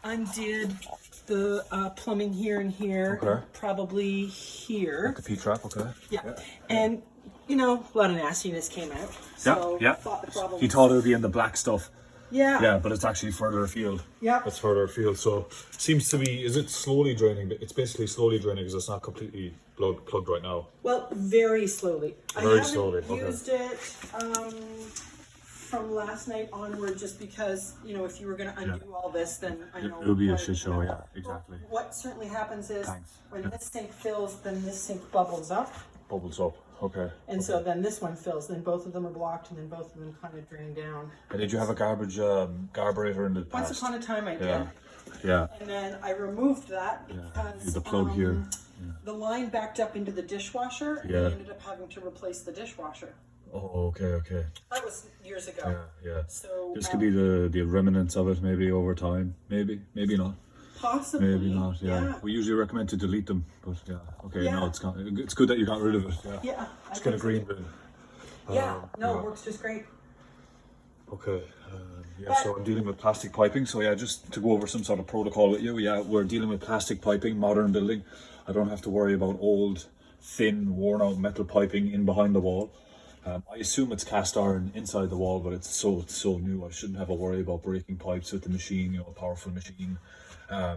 undid the plumbing here and here, Okay. and probably here. Like the P-trap, okay. Yeah. And, you know, a lot of nastiness came out. So yeah. thought the problem He thought it would be in the black stuff. Yeah. Yeah, but it's actually further afield. Yeah. It's further afield, so seems to be, is it slowly draining? It's basically slowly draining because it's not completely plugged right now. Well, very slowly. Very slowly, I haven't used it from last night onward just because, you know, if you were going to undo all this, then I know... It would be a shit show, yeah, exactly. What certainly happens is when Yeah. this sink fills, then this sink bubbles up. Bubbles up, okay. And so then this one fills, then both of them are blocked, and then both of them kind of drain down. And did you have a garburator in the past? Once upon a time I did. Yeah. Yeah. And then I removed that because The plug here. the line backed up into the dishwasher, and I ended up having to replace the dishwasher. Oh, okay. That was years ago. Yeah. So This could be the remnants of it, maybe over time. Maybe not. possibly. Maybe not, yeah. We usually recommend to delete them, but yeah. Okay, no, it's gone. It's good that you got rid of it, yeah. Yeah. It's kind of green, but... it works just great. Okay, so I'm dealing with plastic piping, so yeah, just to go over some sort of protocol with you, yeah, we're dealing with plastic piping, modern building. I don't have to worry about old, thin, worn out metal piping in behind the wall. I assume it's cast iron inside the wall, but it's so new, I shouldn't have a worry about breaking pipes with the machine, you know, a powerful machine. Yeah,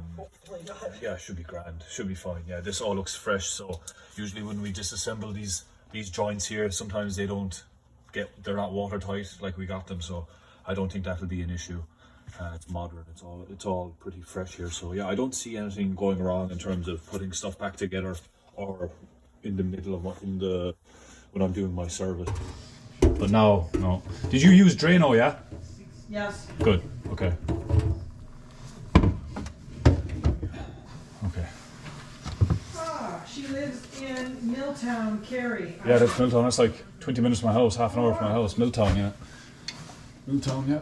it should be grand, should be fine. Yeah, this all looks fresh, so usually when we disassemble these joints here, sometimes they're not watertight like we got them, so I don't think that'll be an issue. It's modern, it's all pretty fresh here, so yeah, I don't see anything going wrong in terms of putting stuff back together or in the middle of when I'm doing my service. But no. Did you use Drano, yeah? Yes. Good, okay. Okay. She lives in Milltown, Kerry. Yeah, that's Milltown. That's like 20 minutes from my house, half an hour from my house. Milltown, yeah. Milltown, yeah.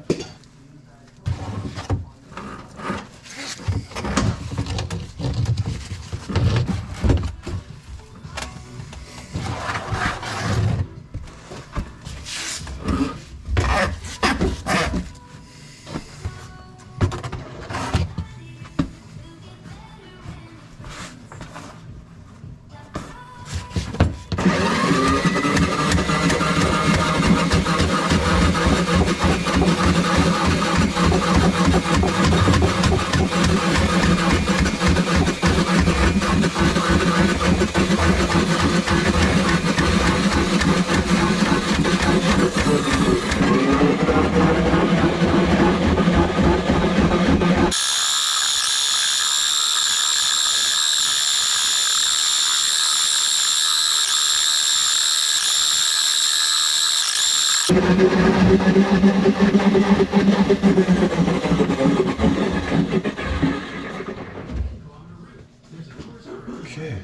Okay.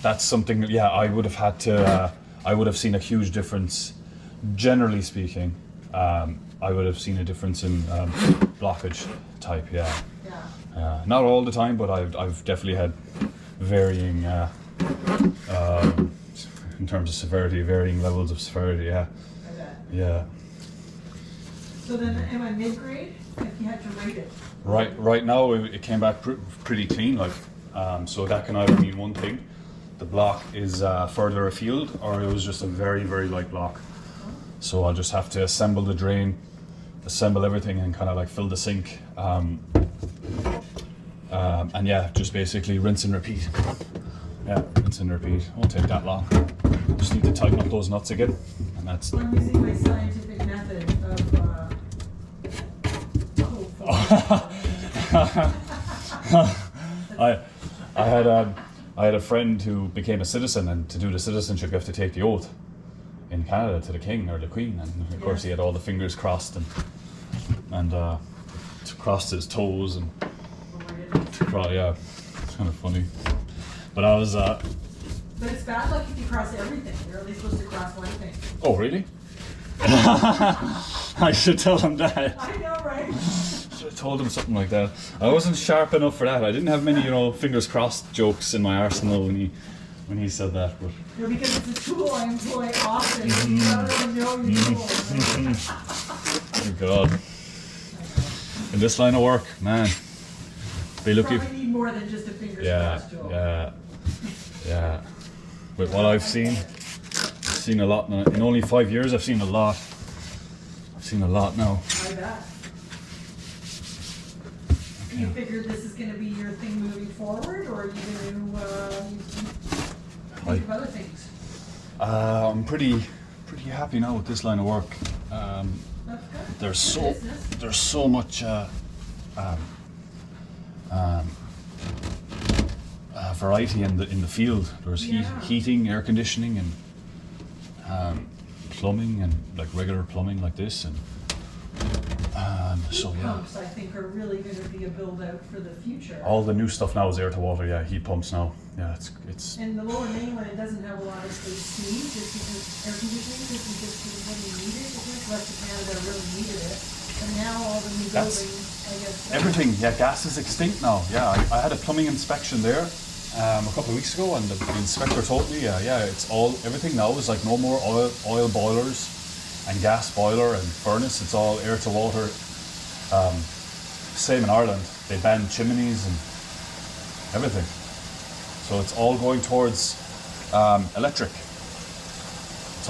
That's something, yeah, I would have had to, I would have seen a huge difference, generally speaking. I would have seen a difference in blockage type, yeah. Not all the time, but I've definitely had varying, in terms of severity, varying levels of severity, yeah. Yeah. So then, am I mid-grade? If you had to rate it? Right now, it came back pretty clean, like, so that can either mean one thing. The block is further afield, or it was just a very, very light block. So I'll just have to assemble the drain, assemble everything, and kind of like fill the sink. And yeah, just basically rinse and repeat. Yeah, rinse and repeat. Won't take that long. Just need to tighten up those nuts again, and that's. I'm using my scientific method of. I had a friend who became a citizen, and to do the citizenship you have to take the oath in Canada to the king or the queen, and of course he had all the fingers crossed and crossed his toes and yeah, it's kind of funny. But I was But it's bad luck if you cross everything. You're only supposed to cross one thing. Oh, really? I should tell him that. I know, right? Should have told him something like that. I wasn't sharp enough for that. I didn't have many, you know, fingers crossed jokes in my arsenal when he said that. But No, because it's a tool I employ often. You don't know your tool. oh God. In this line of work, man, be lucky. Probably need more than just a fingers Yeah, crossed tool. yeah. With what I've seen a lot now. In only 5 years, I've seen a lot. I've seen a lot now. I bet. You figured this is going to be your thing moving forward, or are you going to think of other things? I'm pretty happy now with this line of work. That's good. There's so much variety in the field. There's heating, air conditioning, and plumbing, and like regular plumbing like this, and so Heat yeah. pumps, I think, are really going to be a build out for the future. All the new stuff now is air to water. Yeah, heat pumps now. Yeah, it's. In the Lower Mainland, it doesn't have a lot of steam, just because air conditioning isn't just because when you need it. The rest of Canada really needed it, and now all the new buildings, I guess. Everything, yeah, gas is extinct now. Yeah, I had a plumbing inspection there a couple of weeks ago, and the inspector told me, everything now is like no more oil boilers and gas boiler and furnace. It's all air to water. Same in Ireland, they banned chimneys and everything. So it's all going towards electric.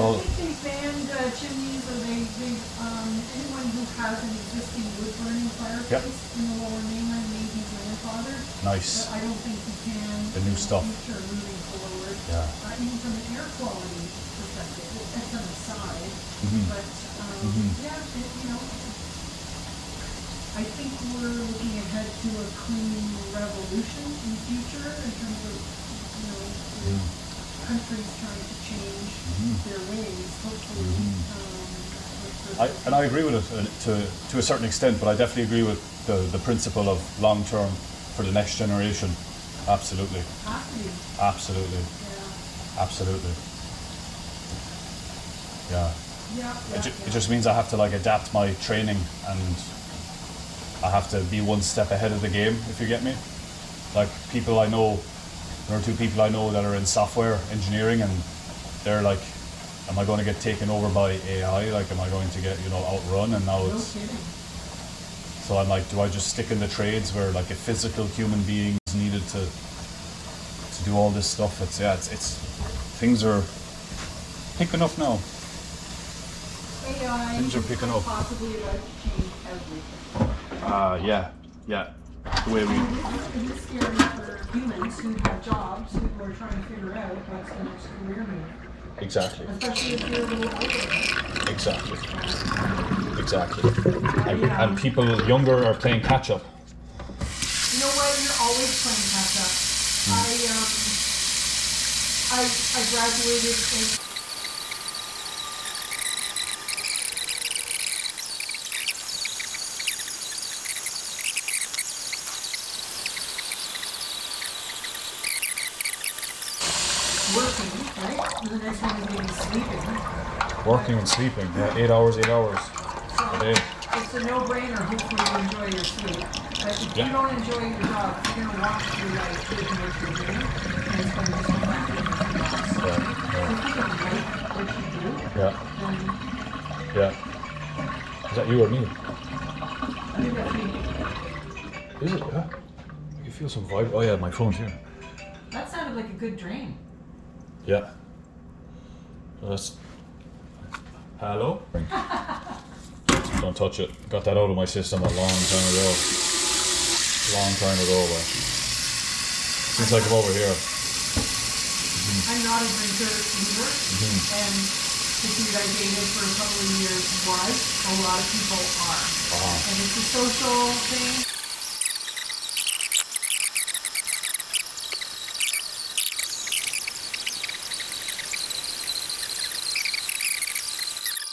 I think they banned chimneys, or they anyone who has an existing wood burning fireplace in the Lower Mainland may be grandfathered. Nice. But I don't think you can The new stuff. in the future moving forward. Yeah. Even from an air quality perspective, that's on the side. But I think we're looking ahead to a clean revolution in the future in terms of countries trying to change their ways, hopefully. I agree with it to a certain extent, but I definitely agree with the principle of long term for the next generation. Absolutely. Absolutely. Yeah. Absolutely. Yeah. Yeah. It just means I have to like adapt my training, and I have to be one step ahead of the game, if you get me. Like people I know, there are two people I know that are in software engineering, and they're like, am I going to get taken over by AI? Like, am I going to get, outrun? And now it's... No kidding. So I'm like, do I just stick in the trades where like a physical human being is needed to do all this stuff? It's things are picking up now. AI Things are picking up. possibly about to change everything. Yeah. The way we... It is scary for humans who have jobs who are trying to figure out what's the next career move. Exactly. Especially if you're a little older. Exactly. And people younger are playing catch up. You know what? You're always playing catch up. I graduated in... working, right? And the next one is maybe sleeping. Working and sleeping. Yeah, 8 hours a day. It's a no-brainer. Hopefully you enjoy your sleep. But if you don't enjoy your job, you're going to walk through life doing what you're doing, and it's going to just come back to you. So if you don't like what you do, then Yeah. Is that you or me? I think that's me. Is it? Yeah. I can feel some vibe. Oh yeah, my phone's here. That sounded like a good drain. Yeah. That's... Hello? Don't touch it. Got that out of my system a long time ago. But since I come over here. I'm not a drinker either, and the dude I dated for a couple of years was. A lot of people are. And it's a social thing.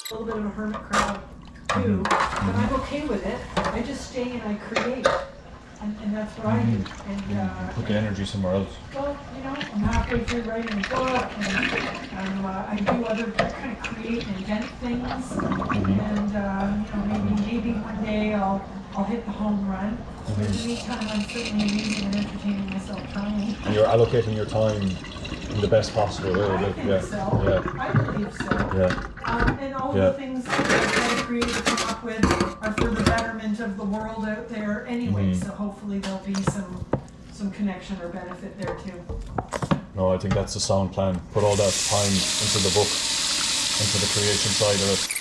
A little bit of a hermit crowd too, but I'm okay with it. I just stay and I create. And that's what I do. And Put the energy somewhere else. well, you know, I'm halfway through writing a book, and I do other kind of create and invent things, and you know, maybe one day I'll hit the home run. But in the meantime, I'm certainly amusing and entertaining myself trying. And you're allocating your time in the best possible way. I think so. I believe so. Yeah. And all of the things that I create and come up with are for the betterment of the world out there anyway. So hopefully there'll be some connection or benefit there too. No, I think that's a sound plan. Put all that time into the book, into the creation side of it.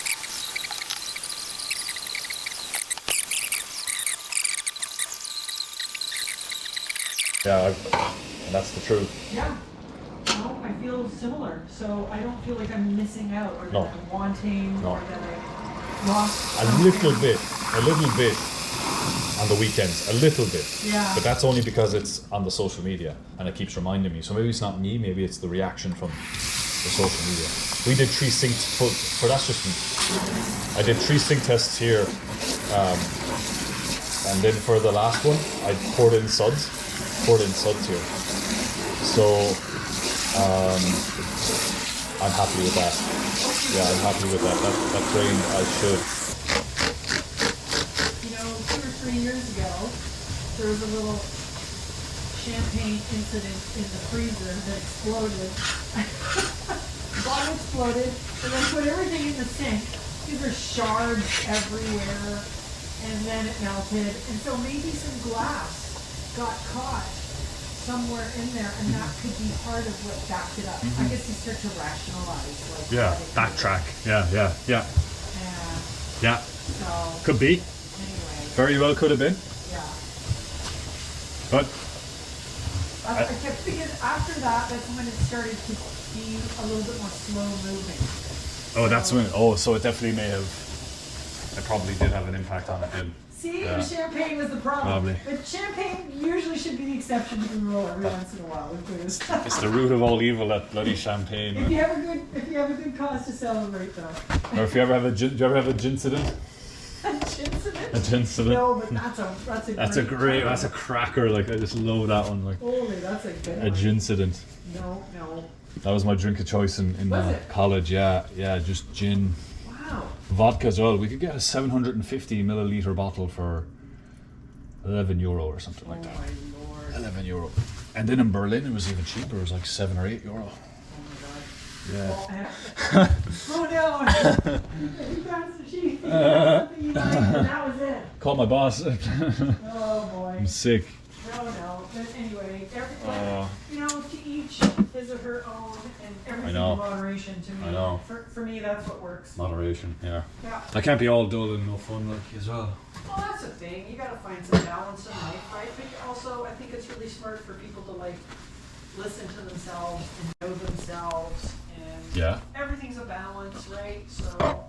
Yeah, and that's the truth. Yeah. No, I feel similar. So I don't feel like I'm missing out or that I'm wanting or that I lost. A little bit on the weekends, a little bit. Yeah. But that's only because it's on the social media and it keeps reminding me. So maybe it's not me, maybe it's the reaction from the social media. We did 3 sync for that's just me. I did 3 sync tests here. And then for the last one, I poured in suds here. So I'm happy with that. Yeah, I'm happy with that. That trained I should. You know, 2 or 3 years ago, there was a little champagne incident in the freezer that exploded. Bottle exploded, and then put everything in the sink. These are shards everywhere, and then it melted. And so maybe some glass got caught somewhere in there, and that could be part of what backed it up. I guess you start to rationalize, like, Backtrack. Yeah. So Could be. anyway, Very well could have been. yeah. But I kept thinking after that, that's when it started to be a little bit more slow moving. that's when. So it definitely may have. It probably did have an impact on it. Then. See, the champagne was the problem. Probably. But champagne usually should be the exception to the rule every once in a while with booze. It's the root of all evil, that bloody champagne. If you have a good cause to celebrate, though. Or if you ever have a do you ever have a gincident? A gincident. No, but that's a cracker. Like I just love that one. Like Holy, that's a good a one. gincident. No. That was my drink of choice in Was it? college. Yeah, just gin. Wow. Vodka as well. We could get a 750 milliliter bottle for €11 or something like that. Oh my lord. €11. And then in Berlin it was even cheaper. It was like €7 or €8. Oh my god. Yeah. Oh no! You got some cheese. You got something you liked, and that was it. Call my boss. Oh boy. I'm sick. No. But anyway, you know, to each his or her own, and everything in moderation. To me, I know. For me, that's what works. Moderation, yeah. Yeah. I can't be all dull and no fun like as well. Well, that's the thing. You got to find some balance in life, right? But also, I think it's really smart for people to like listen to themselves and know themselves, and Yeah. everything's a balance, right? So